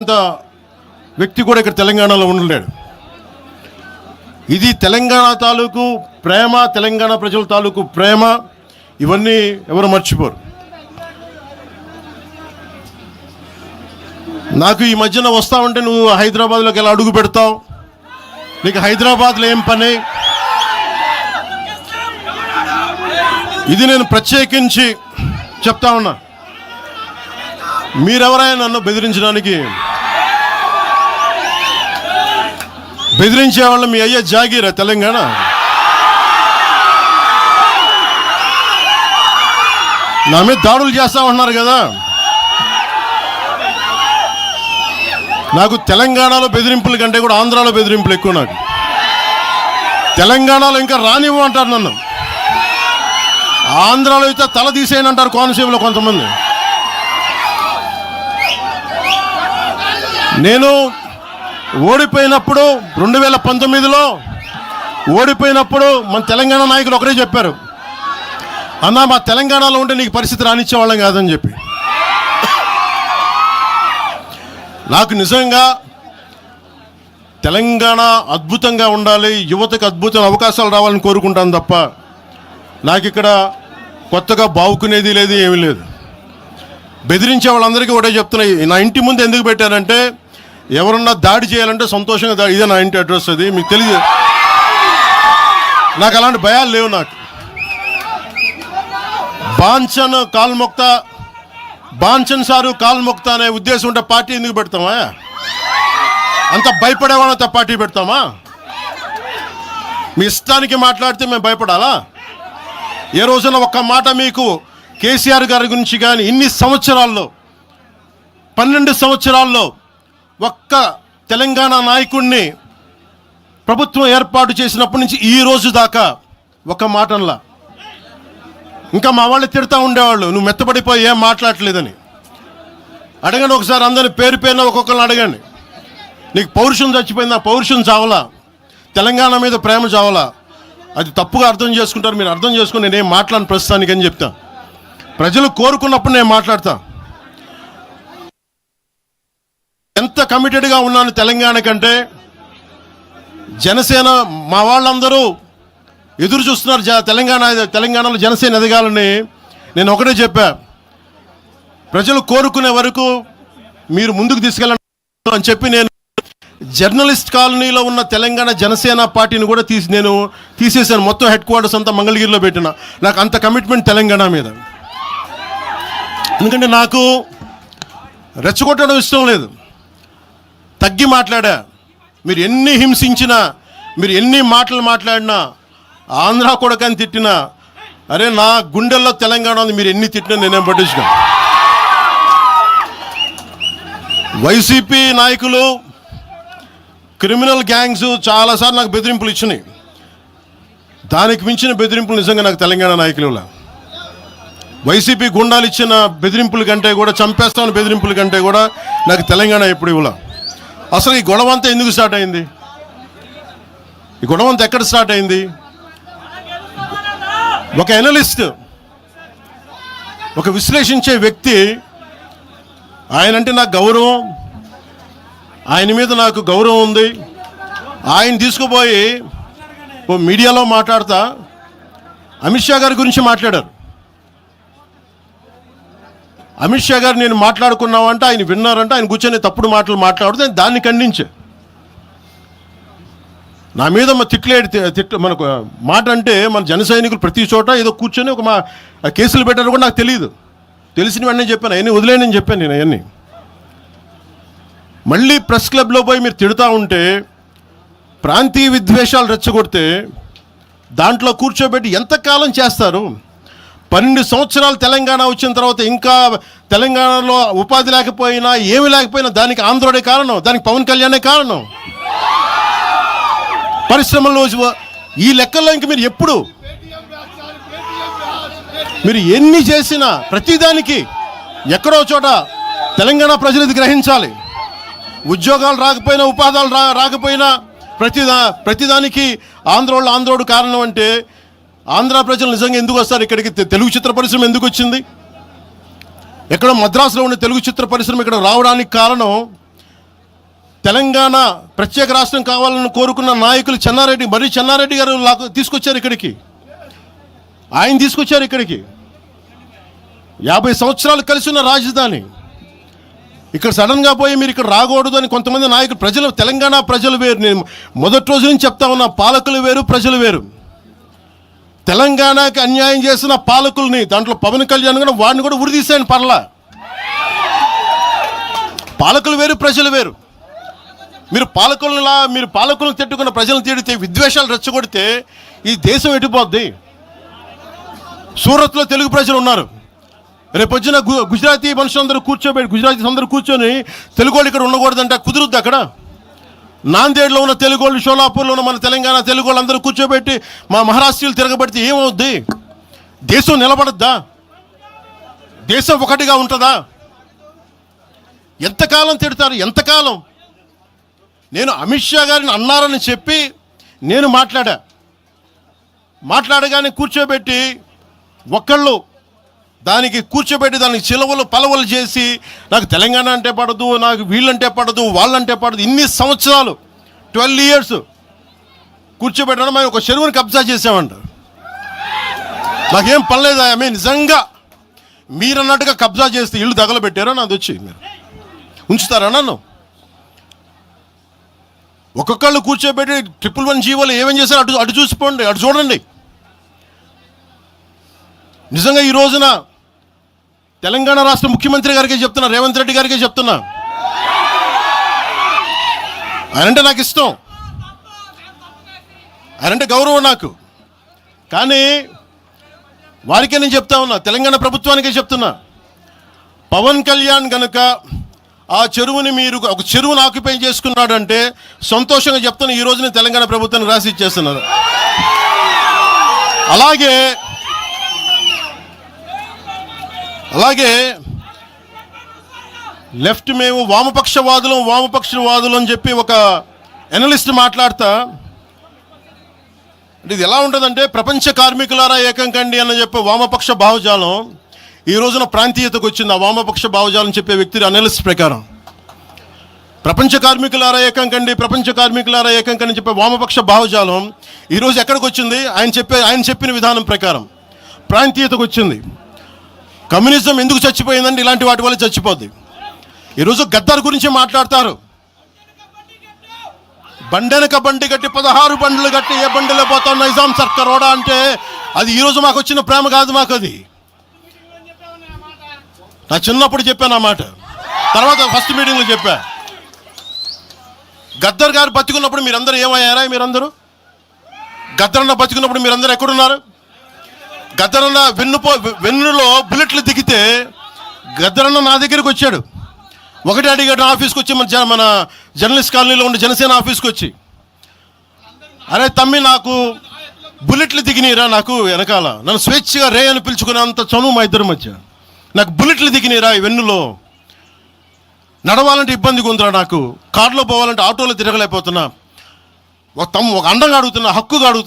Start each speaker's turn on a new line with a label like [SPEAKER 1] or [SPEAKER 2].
[SPEAKER 1] అంత వ్యక్తి కూడా ఇక్కడ తెలంగాణలో ఉండలేడు. ఇది తెలంగాణ తాలూకు ప్రేమ, తెలంగాణ ప్రజల తాలూకు ప్రేమ, ఇవన్నీ ఎవరు మర్చిపోరు. నాకు ఈ మధ్యన వస్తా ఉంటే నువ్వు హైదరాబాద్లోకి ఎలా అడుగు పెడతావు, నీకు హైదరాబాద్లో ఏం పని, ఇది నేను ప్రత్యేకించి చెప్తా ఉన్నా. మీరెవరైనా నన్ను బెదిరించే వాళ్ళు మీ అయ్యే జాగీరా తెలంగాణ? నా మీద దాడులు చేస్తా ఉన్నారు కదా. నాకు తెలంగాణలో బెదిరింపుల కంటే కూడా ఆంధ్రాలో బెదిరింపులు ఎక్కువ. నాకు తెలంగాణలో ఇంకా రానివ్వు అంటారు నన్ను, ఆంధ్రాలో అయితే తల తీసేయని అంటారు కోనసీమలో కొంతమంది. నేను ఓడిపోయినప్పుడు 2019లో ఓడిపోయినప్పుడు మన తెలంగాణ నాయకులు ఒకరే చెప్పారు, అన్నా మా తెలంగాణలో ఉంటే నీకు పరిస్థితి రానిచ్చేవాళ్ళం కాదని చెప్పి. నాకు నిజంగా తెలంగాణ అద్భుతంగా ఉండాలి, యువతకు అద్భుతమైన అవకాశాలు రావాలని కోరుకుంటాను తప్ప నాకు ఇక్కడ కొత్తగా బావుకునేది లేదు, ఏమీ లేదు. బెదిరించే వాళ్ళందరికీ ఒకటే చెప్తున్నాయి. నా ఇంటి ముందు ఎందుకు పెట్టారంటే ఎవరన్నా దాడి చేయాలంటే సంతోషంగా ఇదే నా ఇంటి అడ్రస్, అది మీకు తెలియదు. నాకు అలాంటి భయాలు లేవు. నాకు బాంచన్ సారు కాల్మొక్తా అనే ఉద్దేశం ఉంటే పార్టీ ఎందుకు పెడతామా? అంత భయపడేవాళ్ళంత పార్టీ పెడతామా? మీ ఇష్టానికి మాట్లాడితే మేము భయపడాలా? ఏ రోజున ఒక్క మాట మీకు కేసీఆర్ గారి గురించి కానీ ఇన్ని సంవత్సరాల్లో 12 సంవత్సరాల్లో ఒక్క తెలంగాణ నాయకుడిని ప్రభుత్వం ఏర్పాటు చేసినప్పటి నుంచి ఈ రోజు దాకా ఒక మాటలా. ఇంకా మా వాళ్ళు తిడతా ఉండేవాళ్ళు, నువ్వు మెత్తబడిపోయి ఏం మాట్లాడలేదని. అడగండి ఒకసారి అందరిని పేరు పేరున ఒక్కొక్కరిని అడగండి. నీకు పౌరుషం చచ్చిపోయిందా? పౌరుషం చావలా, తెలంగాణ మీద ప్రేమ చావలా. అది తప్పుగా అర్థం చేసుకుంటారు. మీరు అర్థం చేసుకుని నేనేం మాట్లాడను ప్రస్తుతానికి అని చెప్తా. ప్రజలు కోరుకున్నప్పుడు నేను మాట్లాడతా. ఎంత కమిటెడ్గా ఉన్నాను తెలంగాణ కంటే, జనసేన మా వాళ్ళందరూ ఎదురు చూస్తున్నారు తెలంగాణలో జనసేన ఎదగాలని. నేను ఒకటే చెప్పా, ప్రజలు కోరుకునే వరకు మీరు ముందుకు తీసుకెళ్ళండి అని చెప్పి నేను జర్నలిస్ట్ కాలనీలో ఉన్న తెలంగాణ జనసేన పార్టీని కూడా నేను తీసేశాను. మొత్తం హెడ్ క్వార్టర్స్ అంతా మంగళగిరిలో పెట్టిన. నాకు అంత కమిట్మెంట్ తెలంగాణ మీద. ఎందుకంటే నాకు రెచ్చగొట్టడం ఇష్టం లేదు, తగ్గి మాట్లాడా. మీరు ఎన్ని హింసించినా, మీరు ఎన్ని మాటలు మాట్లాడినా, ఆంధ్ర కొడకని తిట్టినా, అరే నా గుండెల్లో తెలంగాణ ఉంది, మీరు ఎన్ని తిట్టినా నేనేం పట్టించుకోను. వైసీపీ నాయకులు, క్రిమినల్ గ్యాంగ్స్ చాలాసార్లు నాకు బెదిరింపులు ఇచ్చినాయి. దానికి మించిన బెదిరింపులు నిజంగా నాకు తెలంగాణ నాయకులు. వైసీపీ గుండాలు ఇచ్చిన బెదిరింపుల కంటే కూడా, చంపేస్తామని బెదిరింపుల కంటే కూడా నాకు తెలంగాణ ఎప్పుడు ఇవ్వాల. అసలు ఈ గొడవ అంతా ఎందుకు స్టార్ట్ అయింది? ఈ గొడవ అంతా ఎక్కడ స్టార్ట్ అయింది? ఒక ఎనలిస్ట్, ఒక విశ్లేషించే వ్యక్తి, ఆయనంటే నాకు గౌరవం, ఆయన మీద నాకు గౌరవం ఉంది. ఆయన తీసుకుపోయి ఓ మీడియాలో మాట్లాడతా అమిత్ షా గారి గురించి మాట్లాడారు. అమిత్ షా గారు నేను మాట్లాడుకున్నామంటే ఆయన విన్నారంటే, ఆయన కూర్చొని తప్పుడు మాటలు మాట్లాడితే దాన్ని ఖండించే. నా మీద మనకు మాట అంటే మన జన సైనికులు ప్రతి చోట ఏదో కూర్చొని ఒక కేసులు పెట్టారు కూడా నాకు తెలియదు. తెలిసినవన్నీ చెప్పాను, అవన్నీ వదిలేనని చెప్పాను నేను. అవన్నీ మళ్ళీ ప్రెస్ క్లబ్లో పోయి మీరు తిడుతూ ఉంటే, ప్రాంతీయ విద్వేషాలు రెచ్చగొడితే దాంట్లో కూర్చోబెట్టి ఎంతకాలం చేస్తారు? 12 సంవత్సరాలు తెలంగాణ వచ్చిన తర్వాత ఇంకా తెలంగాణలో ఉపాధి లేకపోయినా, ఏమి లేకపోయినా దానికి ఆంధ్రుడే కారణం, దానికి పవన్ కళ్యాణే కారణం. పరిశ్రమల్లో ఈ లెక్కల్లో ఇంక మీరు ఎప్పుడు మీరు ఎన్ని చేసినా ప్రతిదానికి ఎక్కడో చోట తెలంగాణ ప్రజలు ఇది గ్రహించాలి. ఉద్యోగాలు రాకపోయినా, ఉపాధాలు రాకపోయినా ప్రతిదానికి ఆంధ్రోడు కారణం అంటే, ఆంధ్ర ప్రజలు నిజంగా ఎందుకు వస్తారు ఇక్కడికి? తెలుగు చిత్ర పరిశ్రమ ఎందుకు వచ్చింది? ఎక్కడో మద్రాసులో ఉండే తెలుగు చిత్ర పరిశ్రమ ఇక్కడ రావడానికి కారణం తెలంగాణ ప్రత్యేక రాష్ట్రం కావాలని కోరుకున్న నాయకులు చెన్నారెడ్డి గారు తీసుకొచ్చారు ఇక్కడికి. ఆయన తీసుకొచ్చారు ఇక్కడికి. 50 సంవత్సరాలు కలిసి ఉన్న రాజధాని ఇక్కడ సడన్గా పోయి మీరు ఇక్కడ రాకూడదు అని కొంతమంది నాయకులు, తెలంగాణ ప్రజలు వేరు. నేను మొదటి రోజు నుంచి చెప్తా ఉన్నా, పాలకులు వేరు, ప్రజలు వేరు. తెలంగాణకి అన్యాయం చేసిన పాలకుల్ని, దాంట్లో పవన్ కళ్యాణ్ కూడా వాడిని కూడా ఉరిదీసాను పర్లా. పాలకులు వేరు, ప్రజలు వేరు. మీరు పాలకులను తిట్టుకున్న ప్రజలను తిడితే, విద్వేషాలు రెచ్చగొడితే ఈ దేశం ఎటుపోద్ది? సూరత్లో తెలుగు ప్రజలు ఉన్నారు. రేపొచ్చిన గుజరాతీ మనుషులందరూ గుజరాతీస్ అందరూ కూర్చొని తెలుగు వాళ్ళు ఇక్కడ ఉండకూడదంటే కుదురుద్ది అక్కడ? నాందేడ్లో ఉన్న తెలుగు వాళ్ళు, షోలాపూర్లో ఉన్న మన తెలంగాణ తెలుగు వాళ్ళు అందరూ కూర్చోబెట్టి మా మహారాష్ట్రీయులు తిరగబడితే ఏమవుద్ది? దేశం నిలబడద్దా? దేశం ఒకటిగా ఉంటుందా? ఎంతకాలం తిడతారు? ఎంతకాలం? నేను అమిత్ షా గారిని అన్నారని చెప్పి నేను మాట్లాడగానే కూర్చోబెట్టి ఒక్కళ్ళు దానికి చిలవలు పలవలు చేసి నాకు తెలంగాణ అంటే పడదు, నాకు వీళ్ళంటే పడదు, వాళ్ళంటే పడదు, ఇన్ని సంవత్సరాలు 12 years కూర్చోబెట్టడం. మేము ఒక చెరువుని కబ్జా చేసామంట. నాకేం పనిలేదా? నిజంగా మీరన్నట్టుగా కబ్జా చేస్తే ఇల్లు తగలబెట్టారా? నాది వచ్చి మీరు ఉంచుతారా నన్ను? ఒక్కొక్కళ్ళు కూర్చోబెట్టి 111 జీవోలు ఏమేం చేశారు అటు చూసిపోండి, అటు చూడండి. నిజంగా ఈ రోజున తెలంగాణ రాష్ట్ర ముఖ్యమంత్రి గారికే చెప్తున్నా, రేవంత్ రెడ్డి గారికే చెప్తున్నా, ఆయనంటే నాకు ఇష్టం, ఆయనంటే గౌరవం నాకు. కానీ వారికే నేను చెప్తా ఉన్నా, తెలంగాణ ప్రభుత్వానికే చెప్తున్నా, పవన్ కళ్యాణ్ కనుక ఆ చెరువుని ఒక చెరువును ఆక్యుపై చేసుకున్నాడంటే సంతోషంగా చెప్తాను, ఈ రోజున తెలంగాణ ప్రభుత్వానికి రాసి ఇచ్చేస్తున్నారు. అలాగే లెఫ్ట్ మేము వామపక్షవాదులు అని చెప్పి ఒక ఎనలిస్ట్ మాట్లాడతా, ఇది ఎలా ఉంటుందంటే, ప్రపంచ కార్మికులారా ఏకం కండి అని చెప్పే వామపక్ష భావజాలం ఈ రోజున ప్రాంతీయతకు వచ్చింది. ఆ వామపక్ష భావజాలం చెప్పే వ్యక్తి అనలిస్ట్ ప్రకారం ప్రపంచ కార్మికులారా ఏకం కండి అని చెప్పే వామపక్ష భావజాలం ఈరోజు ఎక్కడికి వచ్చింది? ఆయన చెప్పిన విధానం ప్రకారం ప్రాంతీయతకు వచ్చింది. కమ్యూనిజం ఎందుకు చచ్చిపోయిందండి? ఇలాంటి వాటి వల్ల చచ్చిపోద్ది. ఈరోజు గద్దర్ గురించి మాట్లాడతారు. బండెనక బండి కట్టి 16 బండ్లు కట్టి ఏ బండిలో పోతాం నైజాం సర్కార్ ఓడా అంటే అది ఈరోజు మాకు వచ్చిన ప్రేమ కాదు. మాకు అది నా చిన్నప్పుడు చెప్పాను ఆ మాట, తర్వాత ఫస్ట్ మీటింగ్లో చెప్పా. గద్దర్ గారు బతికున్నప్పుడు మీరందరూ ఏమయ్యారా? గద్దరన్న బతికున్నప్పుడు మీరందరూ ఎక్కడున్నారు? గద్దరన్న వెన్నులో బుల్లెట్లు దిగితే గద్దరన్న నా దగ్గరికి వచ్చాడు. ఒకటి అడిగాడు ఆఫీస్కి వచ్చి, మన జర్నలిస్ట్ కాలనీలో ఉండే జనసేన ఆఫీస్కి వచ్చి, అరే తమ్మి నాకు బుల్లెట్లు దిగినీరా, నాకు వెనకాల నన్ను స్వేచ్ఛగా రే అని పిలుచుకునే అంత చనువు మా ఇద్దరి మధ్య, నాకు బుల్లెట్లు దిగినీరా ఈ వెన్నులో, నడవాలంటే ఇబ్బందిగా ఉందిరా, నాకు కార్లో పోవాలంటే ఆటోలో తిరగలేకపోతున్నా, ఒక అండంగా అడుగుతున్నా, హక్కుగా అడుగుతున్నా.